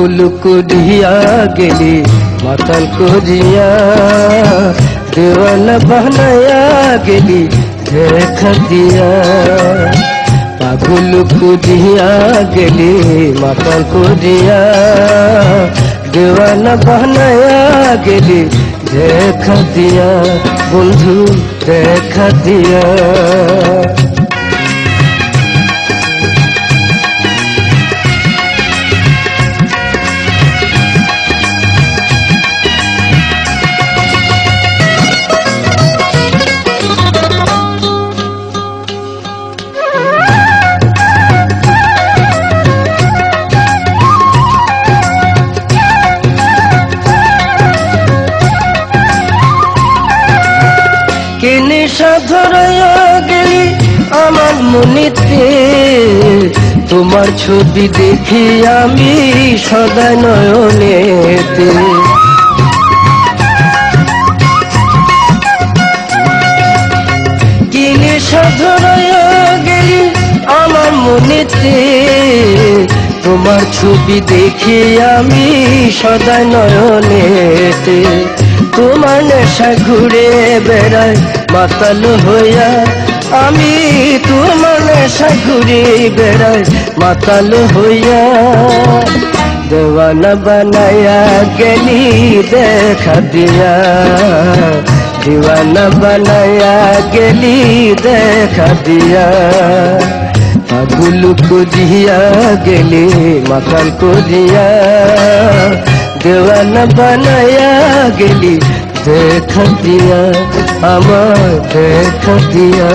পাগল করিয়া গেলি মাতাল করিয়া, দেওয়ানা বানায়া গেলি দেখা দিয়া। পাগল করিয়া গেলি মাতাল করিয়া, দেওয়ানা বানায়া গেলি দেখা দিয়া, বন্ধু দেখা দিয়া। কেনে সাধরায়া গেলি আমার মনেতে, তোমার ছবি দেখি আমি সদা নয়নেতে। কেনে সাধরায়া গেলি আমার মনেতে, তোমার ছবি দেখি আমি সদা নয়নেতে। তোমার নেশা ঘুরে বেড়ায় মাতাল হইয়া, আমি তোমার নেশা ঘুরে বেড়ায় মাতাল হইয়া। দেওয়ানা বানায়া গেলি দেখা দিয়া, দিওয়ানা বানায়া গেলি দেখা দিয়া। পাগল করিয়া গেলি মাতাল করিয়া, দেওয়ানা বানায়া গেলি দেখা দিয়া, আমার দেখা দিয়া।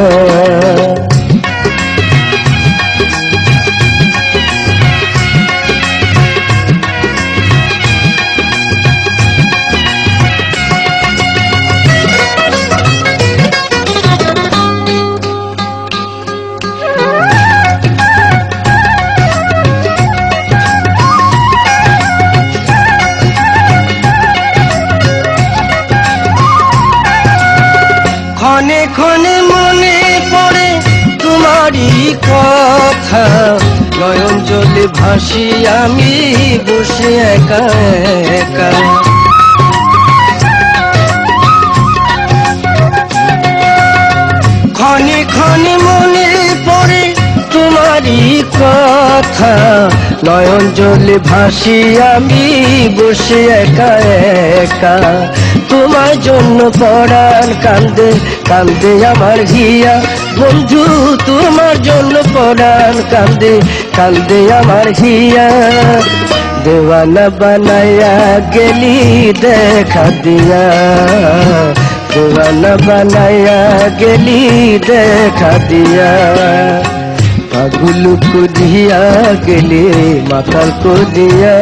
ক্ষণে ক্ষণে মনে পড়ে তোমারই কথা, নয়ন জলে ভাসি আমি বসে একা একা। ক্ষণে ক্ষণে মনে পড়ে তোমারই কথা, নয়ন জলে ভাসি আমি বসে একা একা। তোমার জন্য পরাণ কান্দে কান্দে আমার হিয়া, বন্ধু তোমার জন্য পরাণ কান্দে কান্দে আমার হিয়া। দেওয়ানা বানায়া গেলি দেখা দিয়া, দেওয়ানা বানায়া গেলি দেখা দিয়া। পাগল করিয়া গেলি মাতাল করিয়া,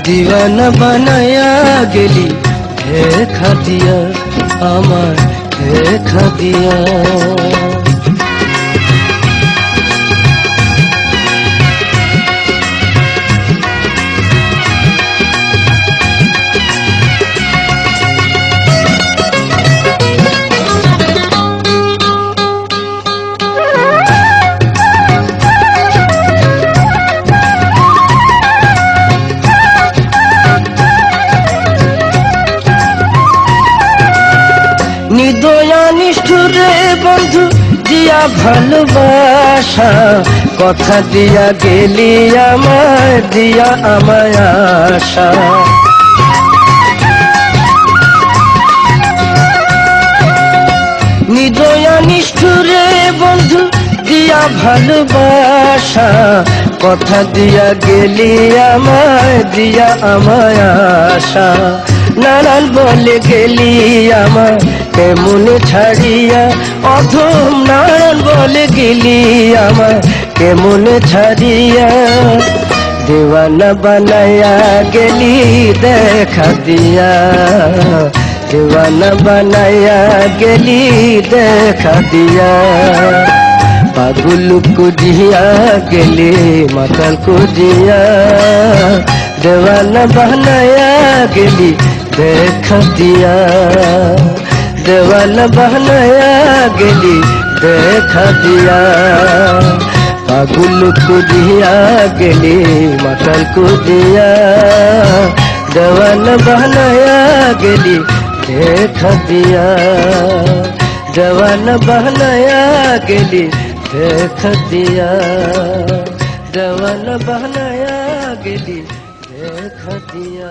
দিওয়ানা বানায়া গেলি দেখা দিয়া, আমার দেখা দিয়া। নিদয়া নিষ্ঠুরে বন্ধু দিয়া ভালোবাসা, কথা দিয়া গেলি আমায় দিয়া আমায় আশা। নিদয়া নিষ্ঠুরে বন্ধু দিয়া ভালোবাসা, কথা দিয়া গেলি আমায় দিয়া আমায় আশা। নানান বলে গেলি আমার কেমন ছাড়িয়া, অধম নানান বলে গেলি আমার কেমন ছাড়িয়া। দেওয়ানা বানায়া গেলি দেখা দিয়া, দেওয়ানা বানায়া গেলি দেখা দিয়া। পাগল করিয়া গেলি মাতাল করিয়া, দেওয়ানা বানায়া গেলি দেখা দিয়া। देवाना बहनाया गेली देखा दिया পাগল কুদিয়া গেলি মাতাল কুদিয়া দেওয়ানা বানায়া গেলি দেখা দিয়া দেওয়ানা বানায়া গেলি দেখা দিয়া দেওয়ানা বানায়া গেলি দেখা দিয়া